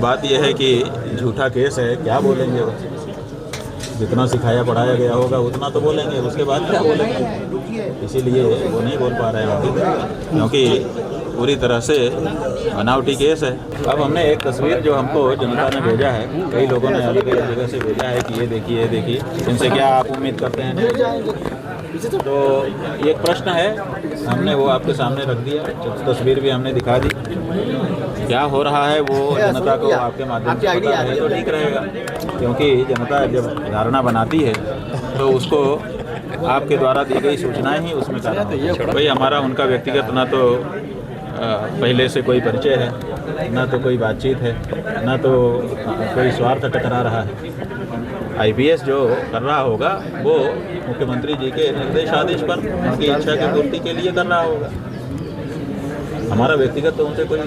बात यह है कि झूठा केस है, क्या बोलेंगे वो? जितना सिखाया पढ़ाया गया होगा उतना तो बोलेंगे, उसके बाद क्या बोलेंगे? इसीलिए वो नहीं बोल पा रहे हैं अभी, क्योंकि पूरी तरह से बनावटी केस है। अब हमने एक तस्वीर जो हमको जनता ने भेजा है, कई लोगों ने अलग अलग जगह से भेजा है कि ये देखिए इनसे क्या आप उम्मीद करते हैं। तो एक प्रश्न है, हमने वो आपके सामने रख दिया, तस्वीर भी हमने दिखा दी। क्या हो रहा है वो जनता को आपके माध्यम से पता है तो ठीक रहेगा, क्योंकि जनता जब धारणा बनाती है तो उसको आपके द्वारा दी गई सूचनाएं ही उसमें करना है। भाई हमारा उनका व्यक्तिगत ना तो पहले से कोई परिचय है, ना तो कोई बातचीत है, ना तो कोई स्वार्थ टकरा रहा है। आईपीएस जो कर रहा होगा वो मुख्यमंत्री जी के निर्देशादेश पर उनकी इच्छा की पूर्ति के लिए कर रहा होगा। हमारा व्यक्तिगत तो उनसे कोई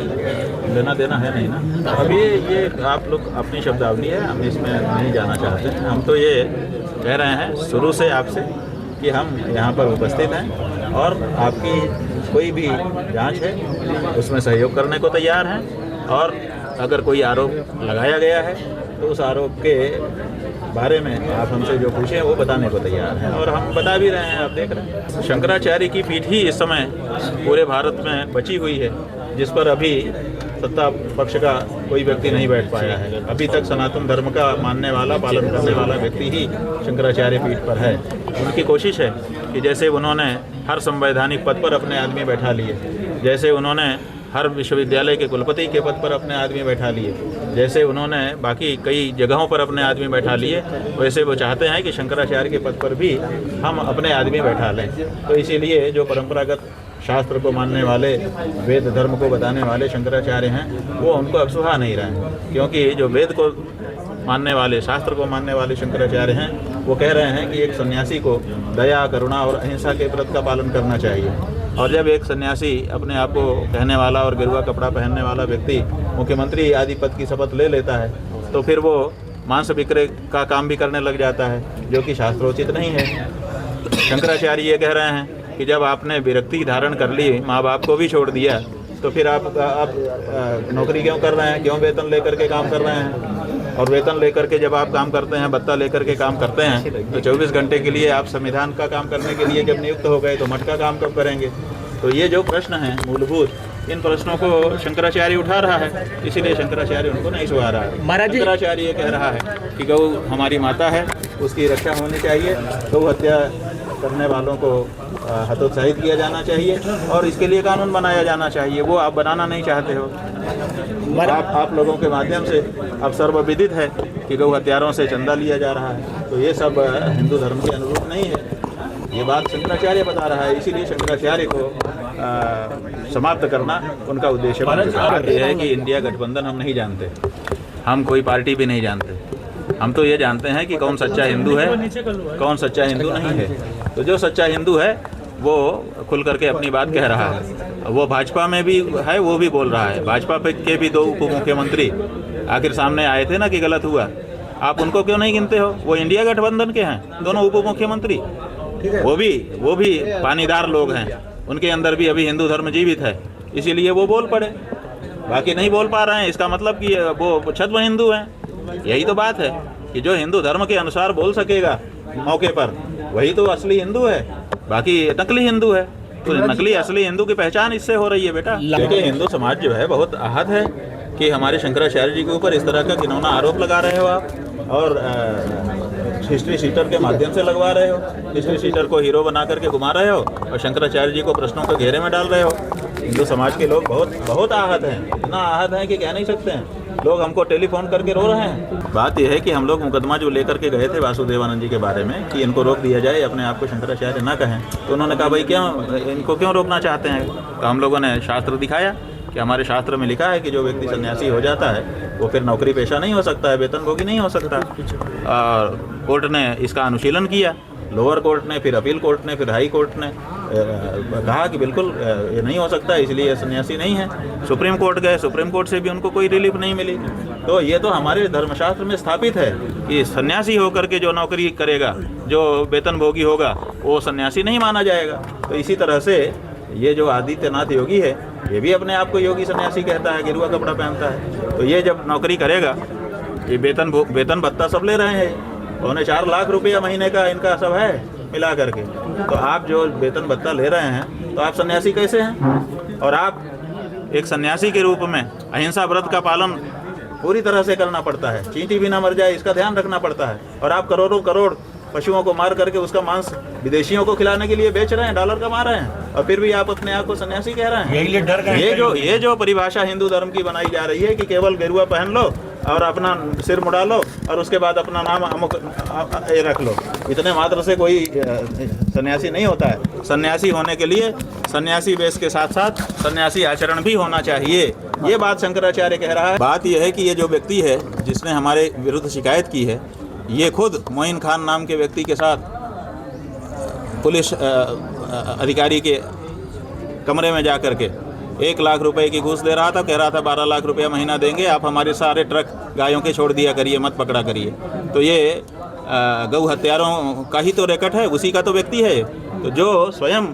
लेना देना है नहीं ना। अभी ये आप लोग अपनी शब्दावली है, हम इसमें नहीं जाना चाहते हैं। हम तो ये कह रहे हैं शुरू से आपसे कि हम यहाँ पर उपस्थित हैं और आपकी कोई भी जांच है उसमें सहयोग करने को तैयार हैं, और अगर कोई आरोप लगाया गया है तो उस आरोप के बारे में आप हमसे जो पूछें वो बताने को तैयार हैं, और हम बता भी रहे हैं। आप देख रहे हैं शंकराचार्य की पीठ ही इस समय पूरे भारत में बची हुई है, जिस पर अभी सत्ता पक्ष का कोई व्यक्ति नहीं बैठ पाया है। अभी तक सनातन धर्म का मानने वाला, पालन करने वाला व्यक्ति ही शंकराचार्य पीठ पर है। उनकी कोशिश है कि जैसे उन्होंने हर संवैधानिक पद पर अपने आदमी बैठा लिए, जैसे उन्होंने हर विश्वविद्यालय के कुलपति के पद पर अपने आदमी बैठा लिए, जैसे उन्होंने बाकी कई जगहों पर अपने आदमी बैठा लिए, वैसे वो चाहते हैं कि शंकराचार्य के पद पर भी हम अपने आदमी बैठा लें। तो इसीलिए जो परंपरागत शास्त्र को मानने वाले, वेद धर्म को बताने वाले शंकराचार्य हैं, वो उनको अब सुहा नहीं रहे हैं, क्योंकि जो वेद को मानने वाले, शास्त्र को मानने वाले शंकराचार्य हैं, वो कह रहे हैं कि एक सन्यासी को दया, करुणा और अहिंसा के व्रत का पालन करना चाहिए। और जब एक सन्यासी अपने आप को कहने वाला और गेरुआ कपड़ा पहनने वाला व्यक्ति मुख्यमंत्री आदि पद की शपथ ले लेता है, तो फिर वो मांस विक्रय का काम भी करने लग जाता है, जो कि शास्त्रोचित नहीं है। शंकराचार्य ये कह रहे हैं कि जब आपने विरक्ति धारण कर ली, माँ बाप को भी छोड़ दिया, तो फिर आप नौकरी क्यों कर रहे हैं, क्यों वेतन लेकर के काम कर रहे हैं? और वेतन लेकर के जब आप काम करते हैं, भत्ता लेकर के काम करते हैं, तो 24 घंटे के लिए आप संविधान का काम करने के लिए जब नियुक्त हो गए तो मठ का काम कब करेंगे? तो ये जो प्रश्न हैं मूलभूत, इन प्रश्नों को शंकराचार्य उठा रहा है, इसीलिए शंकराचार्य उनको नहीं सुहा रहा है। महाराज शंकराचार्य ये कह रहा है कि गौ हमारी माता है, उसकी रक्षा होनी चाहिए, गौ हत्या करने वालों को हतोत्साहित किया जाना चाहिए और इसके लिए कानून बनाया जाना चाहिए। वो आप बनाना नहीं चाहते हो। आप लोगों के माध्यम से अब सर्वविदित है कि गौ हत्यारों से चंदा लिया जा रहा है, तो ये सब हिंदू धर्म के अनुरूप नहीं है। ये बात शंकराचार्य बता रहा है, इसीलिए शंकराचार्य को समाप्त करना उनका उद्देश्य है। कि इंडिया गठबंधन हम नहीं जानते, हम कोई पार्टी भी नहीं जानते। हम तो ये जानते हैं कि कौन सच्चा हिंदू है, कौन सच्चा हिंदू नहीं है। तो जो सच्चा हिंदू है वो खुल करके अपनी बात कह रहा है। वो भाजपा में भी है, वो भी बोल रहा है। भाजपा के भी 2 उप मुख्यमंत्री आखिर सामने आए थे ना कि गलत हुआ, आप उनको क्यों नहीं गिनते हो? वो इंडिया गठबंधन के हैं दोनों उप मुख्यमंत्री, वो भी पानीदार लोग हैं, उनके अंदर भी अभी हिंदू धर्म जीवित है, इसीलिए वो बोल पड़े। बाकी नहीं बोल पा रहे हैं, इसका मतलब कि वो छद्म हिंदू हैं। यही तो बात है कि जो हिंदू धर्म के अनुसार बोल सकेगा मौके पर, वही तो असली हिंदू है, बाकी नकली हिंदू है। तो नकली असली हिंदू की पहचान इससे हो रही है बेटा। देखिए हिंदू समाज जो है बहुत आहत है कि हमारे शंकराचार्य जी के ऊपर इस तरह का घिनौना आरोप लगा रहे हो आप, और हिस्ट्री शीटर के माध्यम से लगवा रहे हो। हिस्ट्री शीटर को हीरो बना करके घुमा रहे हो और शंकराचार्य जी को प्रश्नों के घेरे में डाल रहे हो। हिंदू समाज के लोग बहुत आहत हैं, इतना आहत हैं कि कह नहीं सकते हैं। लोग हमको टेलीफोन करके रो रहे हैं। बात यह है कि हम लोग मुकदमा जो लेकर के गए थे वासुदेवानंद जी के बारे में कि इनको रोक दिया जाए, अपने आप को शंकराचार्य ना कहें, तो उन्होंने कहा भाई इनको क्यों रोकना चाहते हैं? तो हम लोगों ने शास्त्र दिखाया कि हमारे शास्त्र में लिखा है कि जो व्यक्ति सन्यासी हो जाता है वो फिर नौकरी पेशा नहीं हो सकता है, वेतनभोगी नहीं हो सकता। और कोर्ट ने इसका अनुशीलन किया, लोअर कोर्ट ने, फिर अपील कोर्ट ने, फिर हाई कोर्ट ने कहा कि बिल्कुल ये नहीं हो सकता, इसलिए सन्यासी नहीं है। सुप्रीम कोर्ट गए, सुप्रीम कोर्ट से भी उनको कोई रिलीफ नहीं मिली। तो ये तो हमारे धर्मशास्त्र में स्थापित है कि सन्यासी होकर के जो नौकरी करेगा, जो वेतनभोगी होगा, वो सन्यासी नहीं माना जाएगा। तो इसी तरह से ये जो आदित्यनाथ योगी है, ये भी अपने आप को योगी सन्यासी कहता है, गेरुआ कपड़ा पहनता है। तो ये जब नौकरी करेगा, ये वेतन भत्ता सब ले रहे हैं, 4.25 लाख रुपया महीने का इनका सब है मिला करके। तो आप जो वेतन भत्ता ले रहे हैं तो आप सन्यासी कैसे हैं? और आप एक सन्यासी के रूप में अहिंसा व्रत का पालन पूरी तरह से करना पड़ता है, चींटी भी ना मर जाए इसका ध्यान रखना पड़ता है। और आप करोड़ों करोड़ पशुओं को मार करके उसका मांस विदेशियों को खिलाने के लिए बेच रहे हैं, डॉलर कमा रहे हैं, और फिर भी आप अपने आप को सन्यासी कह रहे हैं। ये जो परिभाषा हिंदू धर्म की बनाई जा रही है कि केवल गेरुआ पहन लो और अपना सिर मुड़ा लो और उसके बाद अपना नाम अमुक ये रख लो, इतने मात्र से कोई सन्यासी नहीं होता है। सन्यासी होने के लिए सन्यासी वेश के साथ साथ सन्यासी आचरण भी होना चाहिए। ये बात शंकराचार्य कह रहा है। बात यह है कि ये जो व्यक्ति है जिसने हमारे विरुद्ध शिकायत की है, ये खुद मोइन खान नाम के व्यक्ति के साथ पुलिस अधिकारी के कमरे में जा कर के 1 लाख रुपए की घूस दे रहा था, कह रहा था 12 लाख रुपया महीना देंगे, आप हमारे सारे ट्रक गायों के छोड़ दिया करिए, मत पकड़ा करिए। तो ये गौ हत्यारों का ही तो रेकट है, उसी का तो व्यक्ति है। तो जो स्वयं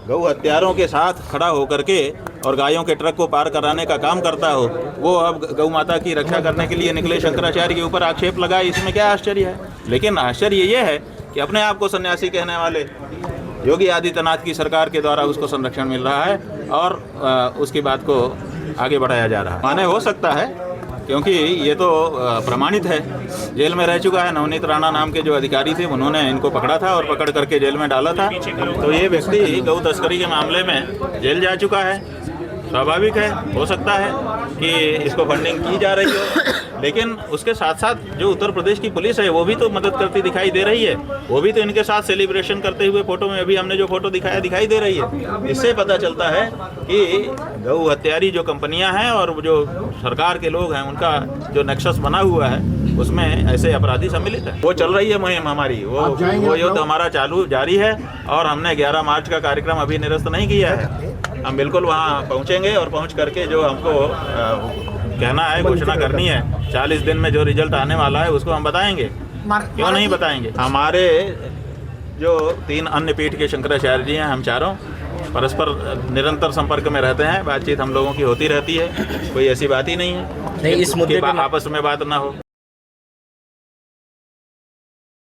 गौ हत्यारों के साथ खड़ा होकर के और गायों के ट्रक को पार कराने का काम करता हो, वो अब गौ माता की रक्षा करने के लिए निकले शंकराचार्य के ऊपर आक्षेप लगाए, इसमें क्या आश्चर्य है? लेकिन आश्चर्य ये है कि अपने आप को सन्यासी कहने वाले योगी आदित्यनाथ की सरकार के द्वारा उसको संरक्षण मिल रहा है और उसकी बात को आगे बढ़ाया जा रहा है। माने हो सकता है, क्योंकि ये तो प्रमाणित है, जेल में रह चुका है। नवनीत राणा नाम के जो अधिकारी थे उन्होंने इनको पकड़ा था और पकड़ करके जेल में डाला था। तो ये व्यक्ति गौ तस्करी के मामले में जेल जा चुका है। स्वाभाविक है, हो सकता है कि इसको फंडिंग की जा रही हो, लेकिन उसके साथ साथ जो उत्तर प्रदेश की पुलिस है वो भी तो मदद करती दिखाई दे रही है। वो भी तो इनके साथ सेलिब्रेशन करते हुए फोटो में अभी हमने जो फोटो दिखाया दिखाई दे रही है। इससे पता चलता है कि गौ हत्यारी जो कंपनियां हैं और जो सरकार के लोग हैं उनका जो नेक्सस बना हुआ है उसमें ऐसे अपराधी सम्मिलित है। वो चल रही है मुहिम हमारी, वो युद्ध हमारा चालू जारी है और हमने 11 मार्च का कार्यक्रम अभी निरस्त नहीं किया है। हम बिल्कुल वहाँ पहुँचेंगे और पहुँच करके जो हमको कहना है, घोषणा करनी है, 40 दिन में जो रिजल्ट आने वाला है उसको हम बताएंगे। क्यों नहीं बताएंगे? हमारे जो 3 अन्य पीठ के शंकराचार्य जी हैं, हम चारों परस्पर निरंतर संपर्क में रहते हैं, बातचीत हम लोगों की होती रहती है, कोई ऐसी बात ही नहीं है नहीं इस मुद्दे पे आपस में बात ना हो।